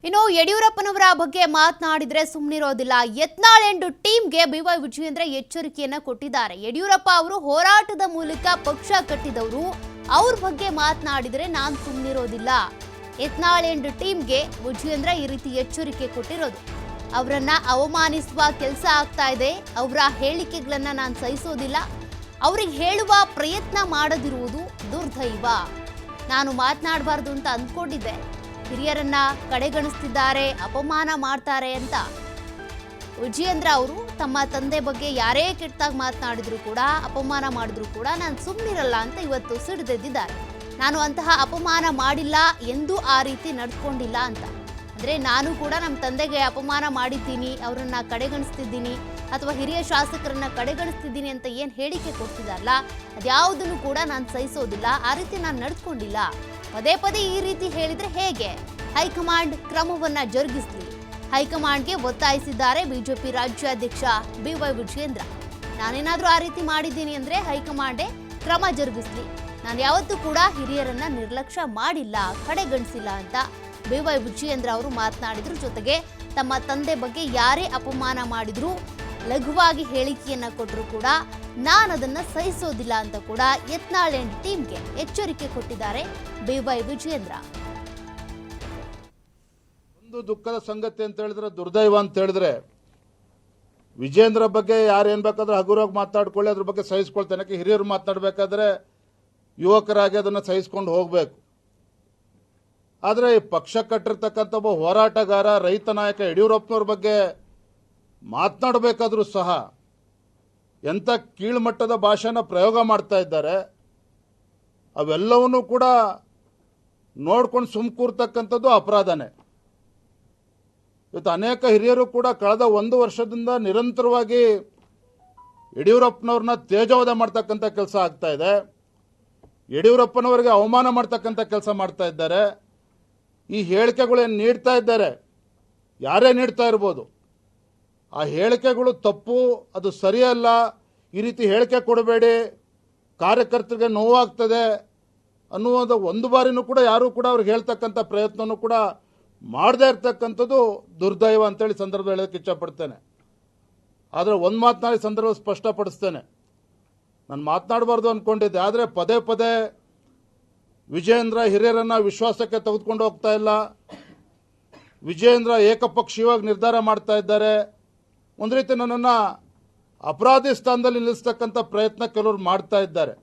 ಇನ್ನು ಯಡಿಯೂರಪ್ಪನವರ ಬಗ್ಗೆ ಮಾತನಾಡಿದ್ರೆ ಸುಮ್ಮನಿರೋದಿಲ್ಲ. ಯತ್ನಾಳ್ ಎಂಡ್ ಟೀಮ್ಗೆ ಬಿವೈ ವಿಜಯೇಂದ್ರ ಎಚ್ಚರಿಕೆಯನ್ನ ಕೊಟ್ಟಿದ್ದಾರೆ. ಯಡಿಯೂರಪ್ಪ ಅವರು ಹೋರಾಟದ ಮೂಲಕ ಪಕ್ಷ ಕಟ್ಟಿದವರು, ಅವ್ರ ಬಗ್ಗೆ ಮಾತನಾಡಿದ್ರೆ ನಾನು ಸುಮ್ಮನಿರೋದಿಲ್ಲ. ಯತ್ನಾಳ್ ಎಂಡ್ ಟೀಮ್ಗೆ ವಿಜಯೇಂದ್ರ ಈ ರೀತಿ ಎಚ್ಚರಿಕೆ ಕೊಟ್ಟಿರೋದು. ಅವರನ್ನ ಅವಮಾನಿಸುವ ಕೆಲಸ ಆಗ್ತಾ ಇದೆ. ಅವರ ಹೇಳಿಕೆಗಳನ್ನ ನಾನು ಸಹಿಸೋದಿಲ್ಲ. ಅವ್ರಿಗೆ ಹೇಳುವ ಪ್ರಯತ್ನ ಮಾಡದಿರುವುದು ದುರ್ದೈವ. ನಾನು ಮಾತನಾಡಬಾರ್ದು ಅಂತ ಅಂದ್ಕೊಂಡಿದ್ದೆ. ಹಿರಿಯರನ್ನ ಕಡೆಗಣಿಸ್ತಿದ್ದಾರೆ, ಅಪಮಾನ ಮಾಡ್ತಾರೆ ಅಂತ ವಿಜಯೇಂದ್ರ ಅವರು ತಮ್ಮ ತಂದೆ ಬಗ್ಗೆ ಯಾರೇ ಕೆಟ್ಟದಾಗಿ ಮಾತನಾಡಿದ್ರು ಕೂಡ, ಅಪಮಾನ ಮಾಡಿದ್ರು ಕೂಡ ನಾನು ಸುಮ್ಮನಿರಲ್ಲ ಅಂತ ಇವತ್ತು ಸಿಡಿದೆದ್ದಿದ್ದಾರೆ. ನಾನು ಅಂತಹ ಅಪಮಾನ ಮಾಡಿಲ್ಲ, ಎಂದೂ ಆ ರೀತಿ ನಡ್ಕೊಂಡಿಲ್ಲ ಅಂತ. ಅಂದರೆ ನಾನು ಕೂಡ ನಮ್ಮ ತಂದೆಗೆ ಅಪಮಾನ ಮಾಡಿದ್ದೀನಿ, ಅವರನ್ನ ಕಡೆಗಣಿಸ್ತಿದ್ದೀನಿ ಅಥವಾ ಹಿರಿಯ ಶಾಸಕರನ್ನ ಕಡೆಗಣಿಸ್ತಿದ್ದೀನಿ ಅಂತ ಏನು ಹೇಳಿಕೆ ಕೊಡ್ತಿದ್ದಾರಲ್ಲ, ಅದ್ಯಾವುದನ್ನು ಕೂಡ ನಾನು ಸಹಿಸೋದಿಲ್ಲ. ಆ ರೀತಿ ನಾನು ನಡ್ಕೊಂಡಿಲ್ಲ. ಪದೇ ಪದೇ ಈ ರೀತಿ ಹೇಳಿದ್ರೆ ಹೇಗೆ? ಹೈಕಮಾಂಡ್ ಕ್ರಮವನ್ನ ಜರುಗಿಸಲಿ. ಹೈಕಮಾಂಡ್ಗೆ ಒತ್ತಾಯಿಸಿದ್ದಾರೆ ಬಿಜೆಪಿ ರಾಜ್ಯಾಧ್ಯಕ್ಷ ಬಿವೈ ವಿಜಯೇಂದ್ರ. ನಾನೇನಾದ್ರೂ ಆ ರೀತಿ ಮಾಡಿದ್ದೀನಿ ಅಂದ್ರೆ ಹೈಕಮಾಂಡೇ ಕ್ರಮ ಜರುಗಿಸಲಿ. ನಾನು ಯಾವತ್ತೂ ಕೂಡ ಹಿರಿಯರನ್ನ ನಿರ್ಲಕ್ಷ್ಯ ಮಾಡಿಲ್ಲ, ಕಡೆಗಣಿಸಿಲ್ಲ ಅಂತ ಬಿವೈ ವಿಜಯೇಂದ್ರ ಅವರು ಮಾತನಾಡಿದ್ರು. ಜೊತೆಗೆ ತಮ್ಮ ತಂದೆ ಬಗ್ಗೆ ಯಾರೇ ಅಪಮಾನ ಮಾಡಿದ್ರು, ಲಘುವಾಗಿ ಹೇಳಿಕೆಯನ್ನ ಕೊಟ್ಟರು ಕೂಡ ನಾನು ಅದನ್ನ ಸಹಿಸೋದಿಲ್ಲ ಅಂತ ಕೂಡ ಯತ್ನಾಳ್ ಎಂಡ್ ಟೀಮ್ಗೆ ಎಚ್ಚರಿಕೆ ಕೊಟ್ಟಿದ್ದಾರೆ ಬಿವೈ ವಿಜಯೇಂದ್ರ. ಒಂದು ದುಃಖದ ಸಂಗತಿ ಅಂತ ಹೇಳಿದ್ರೆ, ದುರ್ದೈವ ಅಂತ ಹೇಳಿದ್ರೆ, ವಿಜಯೇಂದ್ರ ಬಗ್ಗೆ ಯಾರು ಏನ್ ಬೇಕಾದ್ರೂ ಹಗುರವಾಗಿ ಮಾತಾಡ್ಕೊಳ್ಳಿ, ಅದ್ರ ಬಗ್ಗೆ ಸಹಿಸ್ಕೊಳ್ತೇನೆ. ಹಿರಿಯರು ಮಾತನಾಡಬೇಕಾದ್ರೆ ಯುವಕರಾಗಿ ಅದನ್ನು ಸಹಿಸ್ಕೊಂಡು ಹೋಗಬೇಕು. ಆದರೆ ಈ ಪಕ್ಷ ಕಟ್ಟಿರ್ತಕ್ಕಂಥ ಒಬ್ಬ ಹೋರಾಟಗಾರ, ರೈತ ನಾಯಕ ಯಡಿಯೂರಪ್ಪನವ್ರ ಬಗ್ಗೆ ಮಾತನಾಡಬೇಕಾದ್ರೂ ಸಹ ಎಂಥ ಕೀಳ್ಮಟ್ಟದ ಭಾಷೆನ ಪ್ರಯೋಗ ಮಾಡ್ತಾ ಇದ್ದಾರೆ. ಅವೆಲ್ಲವನ್ನೂ ಕೂಡ ನೋಡ್ಕೊಂಡು ಕೂರ್ತಕ್ಕಂಥದ್ದು ಅಪರಾಧನೇ. ಇವತ್ತು ಅನೇಕ ಹಿರಿಯರು ಕೂಡ ಕಳೆದ 1 ವರ್ಷದಿಂದ ನಿರಂತರವಾಗಿ ಯಡಿಯೂರಪ್ಪನವ್ರನ್ನ ತೇಜೋವಧೆ ಮಾಡ್ತಕ್ಕಂಥ ಕೆಲಸ ಆಗ್ತಾ ಇದೆ. ಯಡಿಯೂರಪ್ಪನವರಿಗೆ ಅವಮಾನ ಮಾಡ್ತಕ್ಕಂಥ ಕೆಲಸ ಮಾಡ್ತಾ ಇದ್ದಾರೆ. ಈ ಹೇಳಿಕೆಗಳೇನು ನೀಡ್ತಾ ಇದ್ದಾರೆ, ಯಾರೇ ನೀಡ್ತಾ ಇರ್ಬೋದು, ಆ ಹೇಳಿಕೆಗಳು ತಪ್ಪು, ಅದು ಸರಿಯಲ್ಲ, ಈ ರೀತಿ ಹೇಳಿಕೆ ಕೊಡಬೇಡಿ, ಕಾರ್ಯಕರ್ತರಿಗೆ ನೋವಾಗ್ತದೆ ಅನ್ನುವುದು ಒಂದು ಬಾರಿನೂ ಕೂಡ ಯಾರೂ ಕೂಡ ಅವ್ರಿಗೆ ಹೇಳ್ತಕ್ಕಂಥ ಪ್ರಯತ್ನನೂ ಕೂಡ ಮಾಡದೇ ಇರ್ತಕ್ಕಂಥದ್ದು ದುರ್ದೈವ ಅಂತೇಳಿ ಸಂದರ್ಭ ಹೇಳೋದಕ್ಕೆ ಇಚ್ಛಪಡ್ತೇನೆ. ಆದರೆ ಒಂದು ಮಾತನಾಡಿ ಸಂದರ್ಭ ಸ್ಪಷ್ಟಪಡಿಸ್ತೇನೆ. ನಾನು ಮಾತನಾಡಬಾರ್ದು ಅಂದ್ಕೊಂಡಿದ್ದೆ, ಆದರೆ ಪದೇ ಪದೇ ವಿಜಯೇಂದ್ರ ಹಿರಿಯರನ್ನ ವಿಶ್ವಾಸಕ್ಕೆ ತೆಗೆದುಕೊಂಡು ಹೋಗ್ತಾ ಇಲ್ಲ. ವಿಜಯೇಂದ್ರ ಏಕಪಕ್ಷೀಯವಾಗಿ ನಿರ್ಧಾರ ಮಾಡ್ತಾ ಇದ್ದಾರೆ. ಒಂದು ರೀತಿ ನನ್ನನ್ನು ಅಪರಾಧಿ ಸ್ಥಾನದಲ್ಲಿ ನಿಲ್ಲಿಸ್ತಕ್ಕಂಥ ಪ್ರಯತ್ನ ಕೆಲವರು ಮಾಡ್ತಾ ಇದ್ದಾರೆ.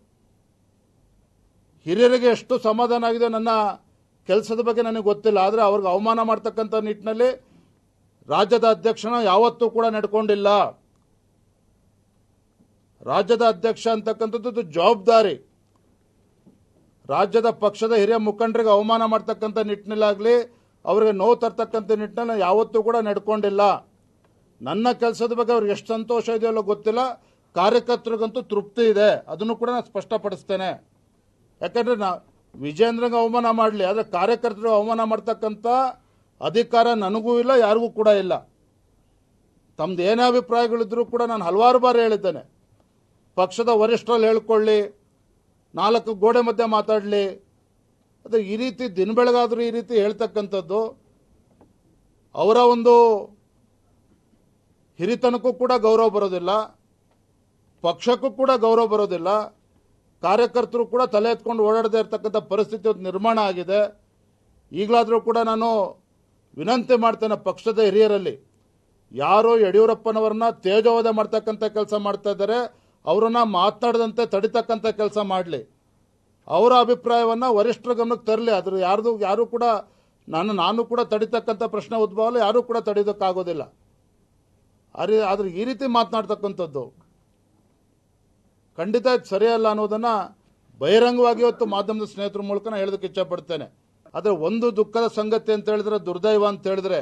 ಹಿರಿಯರಿಗೆ ಎಷ್ಟು ಸಮಾಧಾನ ಆಗಿದೆ ನನ್ನ ಕೆಲಸದ ಬಗ್ಗೆ ನನಗೆ ಗೊತ್ತಿಲ್ಲ. ಆದರೆ ಅವ್ರಿಗೆ ಅವಮಾನ ಮಾಡ್ತಕ್ಕಂಥ ನಿಟ್ಟಿನಲ್ಲಿ ರಾಜ್ಯದ ಅಧ್ಯಕ್ಷನ ಯಾವತ್ತೂ ಕೂಡ ನಡ್ಕೊಂಡಿಲ್ಲ. ರಾಜ್ಯದ ಅಧ್ಯಕ್ಷ ಅಂತಕ್ಕಂಥದ್ದು ಜವಾಬ್ದಾರಿ. ರಾಜ್ಯದ ಪಕ್ಷದ ಹಿರಿಯ ಮುಖಂಡರಿಗೆ ಅವಮಾನ ಮಾಡ್ತಕ್ಕಂಥ ನಿಟ್ಟಿನಲ್ಲಾಗಲಿ, ಅವರಿಗೆ ನೋವು ತರ್ತಕ್ಕಂಥ ನಿಟ್ಟಿನಲ್ಲಿ ಯಾವತ್ತೂ ಕೂಡ ನಡ್ಕೊಂಡಿಲ್ಲ. ನನ್ನ ಕೆಲಸದ ಬಗ್ಗೆ ಅವ್ರಿಗೆ ಎಷ್ಟು ಸಂತೋಷ ಇದೆಯಲ್ಲ ಗೊತ್ತಿಲ್ಲ, ಕಾರ್ಯಕರ್ತರಿಗಂತೂ ತೃಪ್ತಿ ಇದೆ. ಅದನ್ನು ಕೂಡ ನಾನು ಸ್ಪಷ್ಟಪಡಿಸ್ತೇನೆ. ಯಾಕಂದರೆ ವಿಜಯೇಂದ್ರಗೆ ಅವಮಾನ ಮಾಡಲಿ, ಆದರೆ ಕಾರ್ಯಕರ್ತರಿಗೆ ಅವಮಾನ ಮಾಡ್ತಕ್ಕಂಥ ಅಧಿಕಾರ ನನಗೂ ಇಲ್ಲ, ಯಾರಿಗೂ ಕೂಡ ಇಲ್ಲ. ತಮ್ಮದು ಏನೇ ಅಭಿಪ್ರಾಯಗಳಿದ್ರೂ ಕೂಡ ನಾನು ಹಲವಾರು ಬಾರಿ ಹೇಳಿದ್ದೇನೆ, ಪಕ್ಷದ ವರಿಷ್ಠರಲ್ಲಿ ಹೇಳ್ಕೊಳ್ಳಿ, 4 ಗೋಡೆ ಮಧ್ಯೆ ಮಾತಾಡಲಿ. ಅದು ಈ ರೀತಿ ದಿನ ಬೆಳಗಾದರೂ ಈ ರೀತಿ ಹೇಳ್ತಕ್ಕಂಥದ್ದು ಅವರ ಒಂದು ಹಿರಿತನಕ್ಕೂ ಕೂಡ ಗೌರವ ಬರೋದಿಲ್ಲ, ಪಕ್ಷಕ್ಕೂ ಕೂಡ ಗೌರವ ಬರೋದಿಲ್ಲ. ಕಾರ್ಯಕರ್ತರು ಕೂಡ ತಲೆ ಎತ್ಕೊಂಡು ಓಡಾಡದೇ ಇರತಕ್ಕಂಥ ಪರಿಸ್ಥಿತಿ ನಿರ್ಮಾಣ ಆಗಿದೆ. ಈಗಲಾದರೂ ಕೂಡ ನಾನು ವಿನಂತಿ ಮಾಡ್ತೇನೆ, ಪಕ್ಷದ ಹಿರಿಯರಲ್ಲಿ ಯಾರು ಯಡಿಯೂರಪ್ಪನವರನ್ನ ತೇಜೋವಧೆ ಮಾಡ್ತಕ್ಕಂಥ ಕೆಲಸ ಮಾಡ್ತಾ ಇದ್ದಾರೆ, ಅವರನ್ನ ಮಾತನಾಡದಂತೆ ತಡಿತಕ್ಕಂಥ ಕೆಲಸ ಮಾಡಲಿ. ಅವರ ಅಭಿಪ್ರಾಯವನ್ನು ವರಿಷ್ಠರ ಗಮನಕ್ಕೆ ತರಲಿ. ಅದ್ರ ಯಾರು ಕೂಡ ನಾನು ಕೂಡ ತಡಿತಕ್ಕಂಥ ಪ್ರಶ್ನೆ ಉದ್ಭವಲ್ಲ, ಯಾರೂ ಕೂಡ ತಡೆಯೋದಕ್ಕಾಗೋದಿಲ್ಲ. ಆದರೆ ಈ ರೀತಿ ಮಾತನಾಡ್ತಕ್ಕಂಥದ್ದು ಖಂಡಿತ ಸರಿಯಲ್ಲ ಅನ್ನೋದನ್ನು ಬಹಿರಂಗವಾಗಿ ಇವತ್ತು ಮಾಧ್ಯಮದ ಸ್ನೇಹಿತರ ಮೂಲಕ ನಾನು ಹೇಳೋದಕ್ಕೆ ಇಚ್ಛಪಡ್ತೇನೆ. ಆದರೆ ಒಂದು ದುಃಖದ ಸಂಗತಿ ಅಂತ ಹೇಳಿದ್ರೆ, ದುರ್ದೈವ ಅಂತ ಹೇಳಿದ್ರೆ,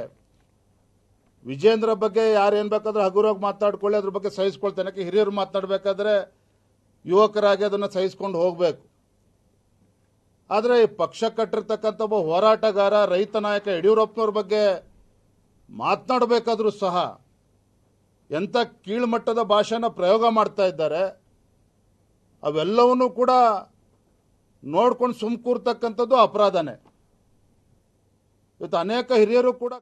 ವಿಜಯೇಂದ್ರ ಬಗ್ಗೆ ಯಾರು ಏನು ಬೇಕಾದ್ರೂ ಹಗುರವಾಗಿ ಮಾತಾಡ್ಕೊಳ್ಳಿ, ಅದ್ರ ಬಗ್ಗೆ ಸಹಿಸ್ಕೊಳ್ತೇನೆ. ಹಿರಿಯರು ಮಾತನಾಡಬೇಕಾದ್ರೆ ಯುವಕರಾಗಿ ಅದನ್ನು ಸಹಿಸ್ಕೊಂಡು ಹೋಗಬೇಕು. ಆದರೆ ಈ ಪಕ್ಷ ಕಟ್ಟಿರ್ತಕ್ಕಂಥ ಒಬ್ಬ ಹೋರಾಟಗಾರ, ರೈತ ನಾಯಕ ಯಡಿಯೂರಪ್ಪನವ್ರ ಬಗ್ಗೆ ಮಾತನಾಡಬೇಕಾದ್ರೂ ಸಹ ಎಂಥ ಕೀಳ್ಮಟ್ಟದ ಭಾಷೆನ ಪ್ರಯೋಗ ಮಾಡ್ತಾ ಇದ್ದಾರೆ. ಅವೆಲ್ಲವನ್ನೂ ಕೂಡ ನೋಡ್ಕೊಂಡು ಕೂರ್ತಕ್ಕಂಥದ್ದು ಅಪರಾಧನೇ. ಇವತ್ತು ಅನೇಕ ಹಿರಿಯರು ಕೂಡ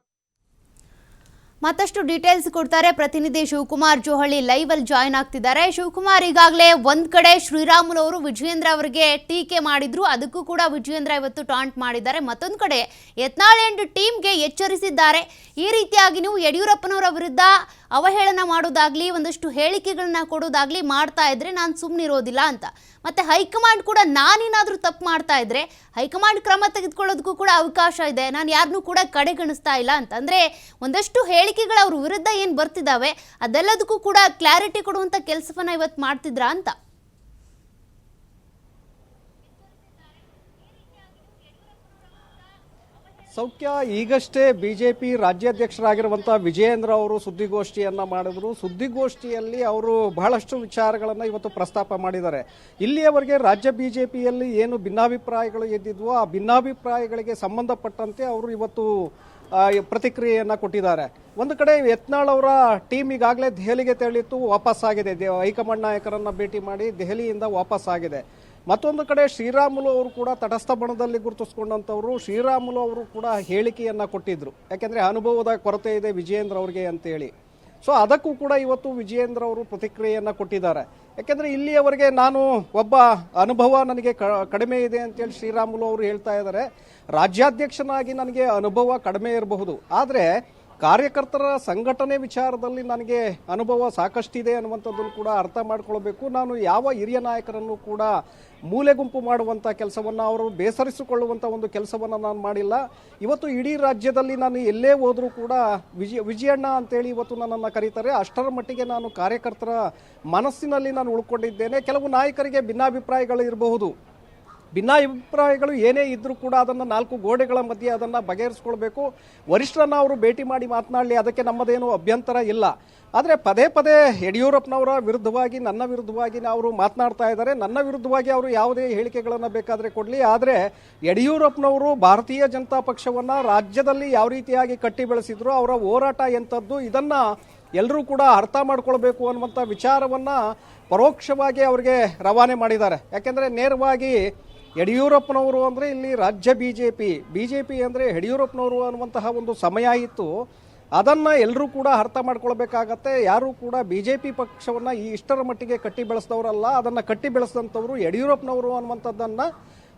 ಮತ್ತಷ್ಟು ಡೀಟೇಲ್ಸ್ ಕೊಡ್ತಾರೆ ಪ್ರತಿನಿಧಿ ಶಿವಕುಮಾರ್ ಜೋಹಳ್ಳಿ ಲೈವ್ ಅಲ್ಲಿ ಜಾಯ್ನ್ ಆಗ್ತಿದ್ದಾರೆ. ಶಿವಕುಮಾರ್, ಈಗಾಗಲೇ ಒಂದ್ ಕಡೆ ಶ್ರೀರಾಮುಲು ಅವರು ವಿಜಯೇಂದ್ರ ಅವರಿಗೆ ಟೀಕೆ ಮಾಡಿದ್ರು, ಅದಕ್ಕೂ ಕೂಡ ವಿಜಯೇಂದ್ರ ಇವತ್ತು ಟಾಂಟ್ ಮಾಡಿದ್ದಾರೆ. ಮತ್ತೊಂದು ಕಡೆ ಯತ್ನಾಳ್ ಅಂಡ್ ಟೀಮ್ಗೆ ಎಚ್ಚರಿಸಿದ್ದಾರೆ. ಈ ರೀತಿಯಾಗಿ ನೀವು ಯಡಿಯೂರಪ್ಪನವರ ವಿರುದ್ಧ ಅವಹೇಳನ ಮಾಡೋದಾಗ್ಲಿ, ಒಂದಷ್ಟು ಹೇಳಿಕೆಗಳನ್ನ ಕೊಡೋದಾಗ್ಲಿ ಮಾಡ್ತಾ ಇದ್ರೆ ನಾನು ಸುಮ್ಮನಿರೋದಿಲ್ಲ ಅಂತ. ಮತ್ತೆ ಹೈಕಮಾಂಡ್ ಕೂಡ ನಾನೇನಾದ್ರೂ ತಪ್ಪು ಮಾಡ್ತಾ ಇದ್ರೆ ಹೈಕಮಾಂಡ್ ಕ್ರಮ ತೆಗೆದುಕೊಳ್ಳೋದಕ್ಕೂ ಕೂಡ ಅವಕಾಶ ಇದೆ, ನಾನು ಯಾರನ್ನೂ ಕೂಡ ಕಡೆಗಣಿಸ್ತಾ ಇಲ್ಲ ಅಂತ. ಅಂದ್ರೆ ಒಂದಷ್ಟು ಹೇಳಿಕೆಗಳು ಅವ್ರ ವಿರುದ್ಧ ಏನು ಬರ್ತಿದ್ದಾವೆ ಅದೆಲ್ಲದಕ್ಕೂ ಕೂಡ ಕ್ಲಾರಿಟಿ ಕೊಡುವಂತ ಕೆಲಸವನ್ನ ಇವತ್ತು ಮಾಡ್ತಿದ್ರಾ ಅಂತ. ಸೌಖ್ಯ, ಈಗಷ್ಟೇ ಬಿಜೆಪಿ ರಾಜ್ಯಾಧ್ಯಕ್ಷರಾಗಿರುವಂಥ ವಿಜಯೇಂದ್ರ ಅವರು ಸುದ್ದಿಗೋಷ್ಠಿಯನ್ನು ಮಾಡಿದ್ರು. ಸುದ್ದಿಗೋಷ್ಠಿಯಲ್ಲಿ ಅವರು ಬಹಳಷ್ಟು ವಿಚಾರಗಳನ್ನು ಇವತ್ತು ಪ್ರಸ್ತಾಪ ಮಾಡಿದ್ದಾರೆ. ಇಲ್ಲಿಯವರೆಗೆ ರಾಜ್ಯ ಬಿಜೆಪಿಯಲ್ಲಿ ಏನು ಭಿನ್ನಾಭಿಪ್ರಾಯಗಳು ಎದ್ದಿದ್ವೋ ಆ ಭಿನ್ನಾಭಿಪ್ರಾಯಗಳಿಗೆ ಸಂಬಂಧಪಟ್ಟಂತೆ ಅವರು ಇವತ್ತು ಪ್ರತಿಕ್ರಿಯೆಯನ್ನು ಕೊಟ್ಟಿದ್ದಾರೆ. ಒಂದು ಕಡೆ ಯತ್ನಾಳ್ ಅವರ ಟೀಮ್ ಈಗಾಗಲೇ ದೆಹಲಿಗೆ ತೆರಳಿತ್ತು, ವಾಪಸ್ಸಾಗಿದೆ. ಹೈಕಮಾಂಡ್ ನಾಯಕರನ್ನು ಭೇಟಿ ಮಾಡಿ ದೆಹಲಿಯಿಂದ ವಾಪಸ್ಸಾಗಿದೆ. ಮತ್ತೊಂದು ಕಡೆ ಶ್ರೀರಾಮುಲು ಅವರು ಕೂಡ ತಟಸ್ಥ ಬಣದಲ್ಲಿ ಗುರುತಿಸ್ಕೊಂಡಂಥವ್ರು. ಶ್ರೀರಾಮುಲು ಅವರು ಕೂಡ ಹೇಳಿಕೆಯನ್ನು ಕೊಟ್ಟಿದ್ರು, ಯಾಕೆಂದರೆ ಅನುಭವದ ಕೊರತೆ ಇದೆ ವಿಜಯೇಂದ್ರ ಅವ್ರಿಗೆ ಅಂತೇಳಿ. ಸೊ ಅದಕ್ಕೂ ಕೂಡ ಇವತ್ತು ವಿಜಯೇಂದ್ರ ಅವರು ಪ್ರತಿಕ್ರಿಯೆಯನ್ನು ಕೊಟ್ಟಿದ್ದಾರೆ. ಯಾಕೆಂದರೆ ಇಲ್ಲಿಯವರೆಗೆ ನಾನು ಒಬ್ಬ ಅನುಭವ ನನಗೆ ಕಡಿಮೆ ಇದೆ ಅಂತೇಳಿ ಶ್ರೀರಾಮುಲು ಅವರು ಹೇಳ್ತಾ ಇದ್ದಾರೆ. ರಾಜ್ಯಾಧ್ಯಕ್ಷನಾಗಿ ನನಗೆ ಅನುಭವ ಕಡಿಮೆ ಇರಬಹುದು, ಆದರೆ ಕಾರ್ಯಕರ್ತರ ಸಂಘಟನೆ ವಿಚಾರದಲ್ಲಿ ನನಗೆ ಅನುಭವ ಸಾಕಷ್ಟಿದೆ ಅನ್ನುವಂಥದ್ದನ್ನು ಕೂಡ ಅರ್ಥ ಮಾಡ್ಕೊಳ್ಬೇಕು. ನಾನು ಯಾವ ಹಿರಿಯ ನಾಯಕರನ್ನು ಕೂಡ ಮೂಲೆ ಗುಂಪು ಮಾಡುವಂಥ ಕೆಲಸವನ್ನು, ಅವರು ಬೇಸರಿಸಿಕೊಳ್ಳುವಂಥ ಒಂದು ಕೆಲಸವನ್ನು ನಾನು ಮಾಡಿಲ್ಲ. ಇವತ್ತು ಇಡೀ ರಾಜ್ಯದಲ್ಲಿ ನಾನು ಎಲ್ಲೇ ಹೋದರೂ ಕೂಡ ವಿಜಯಣ್ಣ ಅಂತೇಳಿ ಇವತ್ತು ನನ್ನನ್ನು ಕರೀತಾರೆ. ಅಷ್ಟರ ಮಟ್ಟಿಗೆ ನಾನು ಕಾರ್ಯಕರ್ತರ ಮನಸ್ಸಿನಲ್ಲಿ ನಾನು ಉಳ್ಕೊಂಡಿದ್ದೇನೆ. ಕೆಲವು ನಾಯಕರಿಗೆ ಭಿನ್ನಾಭಿಪ್ರಾಯಗಳು ಇರಬಹುದು, ಭಿನ್ನಾಭಿಪ್ರಾಯಗಳು ಏನೇ ಇದ್ರೂ ಕೂಡ ಅದನ್ನು ನಾಲ್ಕು ಗೋಡೆಗಳ ಮಧ್ಯೆ ಅದನ್ನು ಬಗೆಹರಿಸ್ಕೊಳ್ಬೇಕು. ವರಿಷ್ಠರನ್ನ ಅವರು ಭೇಟಿ ಮಾಡಿ ಮಾತನಾಡಲಿ, ಅದಕ್ಕೆ ನಮ್ಮದೇನು ಅಭ್ಯಂತರ ಇಲ್ಲ. ಆದರೆ ಪದೇ ಪದೇ ಯಡಿಯೂರಪ್ಪನವರ ವಿರುದ್ಧವಾಗಿ, ನನ್ನ ವಿರುದ್ಧವಾಗಿ ಅವರು ಮಾತನಾಡ್ತಾ ಇದ್ದಾರೆ. ನನ್ನ ವಿರುದ್ಧವಾಗಿ ಅವರು ಯಾವುದೇ ಹೇಳಿಕೆಗಳನ್ನು ಬೇಕಾದರೆ ಕೊಡಲಿ, ಆದರೆ ಯಡಿಯೂರಪ್ಪನವರು ಭಾರತೀಯ ಜನತಾ ಪಕ್ಷವನ್ನು ರಾಜ್ಯದಲ್ಲಿ ಯಾವ ರೀತಿಯಾಗಿ ಕಟ್ಟಿ ಬೆಳೆಸಿದ್ರು, ಅವರ ಹೋರಾಟ ಎಂಥದ್ದು, ಇದನ್ನು ಎಲ್ಲರೂ ಕೂಡ ಅರ್ಥ ಮಾಡ್ಕೊಳ್ಬೇಕು ಅನ್ನುವಂಥ ವಿಚಾರವನ್ನು ಪರೋಕ್ಷವಾಗಿ ಅವರಿಗೆ ರವಾನೆ ಮಾಡಿದ್ದಾರೆ. ಯಾಕೆಂದರೆ ನೇರವಾಗಿ ಯಡಿಯೂರಪ್ಪನವರು ಅಂದರೆ ಇಲ್ಲಿ ರಾಜ್ಯ ಬಿಜೆಪಿ ಅಂದರೆ ಯಡಿಯೂರಪ್ಪನವರು ಅನ್ನುವಂತಹ ಒಂದು ಸಮಯ ಇತ್ತು. ಅದನ್ನು ಎಲ್ಲರೂ ಕೂಡ ಅರ್ಥ ಮಾಡ್ಕೊಳ್ಬೇಕಾಗತ್ತೆ. ಯಾರೂ ಕೂಡ ಬಿಜೆಪಿ ಪಕ್ಷವನ್ನು ಇಷ್ಟರ ಮಟ್ಟಿಗೆ ಕಟ್ಟಿ ಬೆಳೆಸಿದವರಲ್ಲ, ಅದನ್ನು ಕಟ್ಟಿ ಬೆಳೆಸಿದಂಥವರು ಯಡಿಯೂರಪ್ಪನವರು ಅನ್ನುವಂಥದ್ದನ್ನು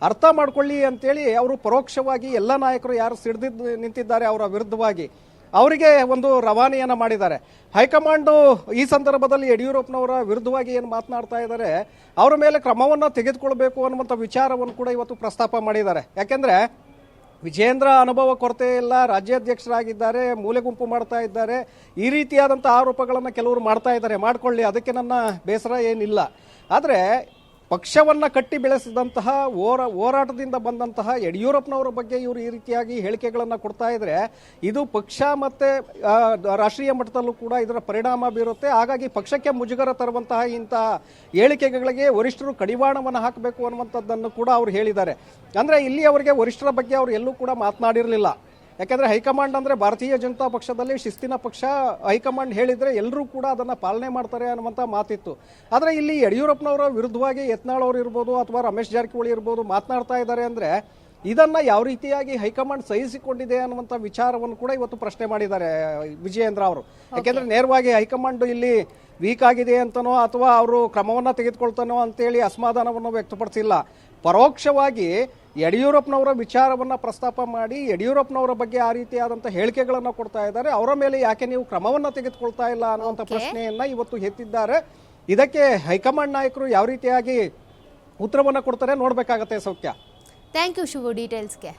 ಅರ್ಥ ಮಾಡ್ಕೊಳ್ಳಿ ಅಂತೇಳಿ ಅವರು ಪರೋಕ್ಷವಾಗಿ ಎಲ್ಲ ನಾಯಕರು ಯಾರು ಸಿಡಿದು ನಿಂತಿದ್ದಾರೆ ಅವರ ವಿರುದ್ಧವಾಗಿ ಅವರಿಗೆ ಒಂದು ರವಾನೆಯನ್ನು ಮಾಡಿದ್ದಾರೆ. ಹೈಕಮಾಂಡು ಈ ಸಂದರ್ಭದಲ್ಲಿ ಯಡಿಯೂರಪ್ಪನವರ ವಿರುದ್ಧವಾಗಿ ಏನು ಮಾತನಾಡ್ತಾ ಇದ್ದಾರೆ, ಅವರ ಮೇಲೆ ಕ್ರಮವನ್ನು ತೆಗೆದುಕೊಳ್ಬೇಕು ಅನ್ನುವಂಥ ವಿಚಾರವನ್ನು ಕೂಡ ಇವತ್ತು ಪ್ರಸ್ತಾಪ ಮಾಡಿದ್ದಾರೆ. ಯಾಕೆಂದರೆ ವಿಜಯೇಂದ್ರ ಅನುಭವ ಕೊರತೆ ಇಲ್ಲ, ರಾಜ್ಯಾಧ್ಯಕ್ಷರಾಗಿದ್ದಾರೆ, ಮೂಲೆ ಗುಂಪು ಮಾಡ್ತಾ ಇದ್ದಾರೆ, ಈ ರೀತಿಯಾದಂಥ ಆರೋಪಗಳನ್ನು ಕೆಲವರು ಮಾಡ್ತಾ ಇದ್ದಾರೆ. ಮಾಡ್ಕೊಳ್ಳಿ, ಅದಕ್ಕೆ ನನ್ನ ಬೇಸರ ಏನಿಲ್ಲ. ಆದರೆ ಪಕ್ಷವನ್ನು ಕಟ್ಟಿ ಬೆಳೆಸಿದಂತಹ ಹೋರಾಟದಿಂದ ಬಂದಂತಹ ಯಡಿಯೂರಪ್ಪನವರ ಬಗ್ಗೆ ಇವರು ಈ ರೀತಿಯಾಗಿ ಹೇಳಿಕೆಗಳನ್ನು ಕೊಡ್ತಾ ಇದ್ರೆ ಇದು ಪಕ್ಷ ಮತ್ತು ರಾಷ್ಟ್ರೀಯ ಮಟ್ಟದಲ್ಲೂ ಕೂಡ ಇದರ ಪರಿಣಾಮ ಬೀರುತ್ತೆ. ಹಾಗಾಗಿ ಪಕ್ಷಕ್ಕೆ ಮುಜುಗರ ತರುವಂತಹ ಇಂಥ ಹೇಳಿಕೆಗಳಿಗೆ ವರಿಷ್ಠರು ಕಡಿವಾಣವನ್ನು ಹಾಕಬೇಕು ಅನ್ನುವಂಥದ್ದನ್ನು ಕೂಡ ಅವರು ಹೇಳಿದ್ದಾರೆ. ಅಂದರೆ ಇಲ್ಲಿಯವರೆಗೆ ವರಿಷ್ಠರ ಬಗ್ಗೆ ಅವರು ಎಲ್ಲೂ ಕೂಡ ಮಾತನಾಡಿರಲಿಲ್ಲ. ಯಾಕೆಂದರೆ ಹೈಕಮಾಂಡ್ ಅಂದರೆ ಭಾರತೀಯ ಜನತಾ ಪಕ್ಷದಲ್ಲಿ ಶಿಸ್ತಿನ ಪಕ್ಷ. ಹೈಕಮಾಂಡ್ ಹೇಳಿದರೆ ಎಲ್ಲರೂ ಕೂಡ ಅದನ್ನು ಪಾಲನೆ ಮಾಡ್ತಾರೆ ಅನ್ನುವಂಥ ಮಾತಿತ್ತು. ಆದರೆ ಇಲ್ಲಿ ಯಡಿಯೂರಪ್ಪನವರ ವಿರುದ್ಧವಾಗಿ ಯತ್ನಾಳ್ ಅವರು ಇರ್ಬೋದು ಅಥವಾ ರಮೇಶ್ ಜಾರಕಿಹೊಳಿ ಇರ್ಬೋದು ಮಾತನಾಡ್ತಾ ಇದ್ದಾರೆ ಅಂದರೆ ಇದನ್ನು ಯಾವ ರೀತಿಯಾಗಿ ಹೈಕಮಾಂಡ್ ಸಹಿಸಿಕೊಂಡಿದೆ ಅನ್ನುವಂಥ ವಿಚಾರವನ್ನು ಕೂಡ ಇವತ್ತು ಪ್ರಶ್ನೆ ಮಾಡಿದ್ದಾರೆ ವಿಜಯೇಂದ್ರ ಅವರು. ಯಾಕೆಂದರೆ ನೇರವಾಗಿ ಹೈಕಮಾಂಡ್ ಇಲ್ಲಿ ವೀಕ್ ಆಗಿದೆ ಅಂತನೋ ಅಥವಾ ಅವರು ಕ್ರಮವನ್ನು ತೆಗೆದುಕೊಳ್ತಾನೋ ಅಂತೇಳಿ ಅಸಮಾಧಾನವನ್ನು ವ್ಯಕ್ತಪಡಿಸಿಲ್ಲ. ಪರೋಕ್ಷವಾಗಿ ಯಡಿಯೂರಪ್ಪನವರ ವಿಚಾರವನ್ನು ಪ್ರಸ್ತಾಪ ಮಾಡಿ ಯಡಿಯೂರಪ್ಪನವರ ಬಗ್ಗೆ ಆ ರೀತಿಯಾದಂಥ ಹೇಳಿಕೆಗಳನ್ನು ಕೊಡ್ತಾ ಇದ್ದಾರೆ. ಅವರ ಮೇಲೆ ಯಾಕೆ ನೀವು ಕ್ರಮವನ್ನು ತೆಗೆದುಕೊಳ್ತಾ ಇಲ್ಲ ಅನ್ನುವಂಥ ಪ್ರಶ್ನೆಯನ್ನು ಇವತ್ತು ಎತ್ತಿದ್ದಾರೆ. ಇದಕ್ಕೆ ಹೈಕಮಾಂಡ್ ನಾಯಕರು ಯಾವ ರೀತಿಯಾಗಿ ಉತ್ತರವನ್ನು ಕೊಡ್ತಾರೆ ನೋಡಬೇಕಾಗತ್ತೆ. ಸೌಖ್ಯ, ಥ್ಯಾಂಕ್ ಯು ಶಿವು ಡೀಟೇಲ್ಸ್ಗೆ.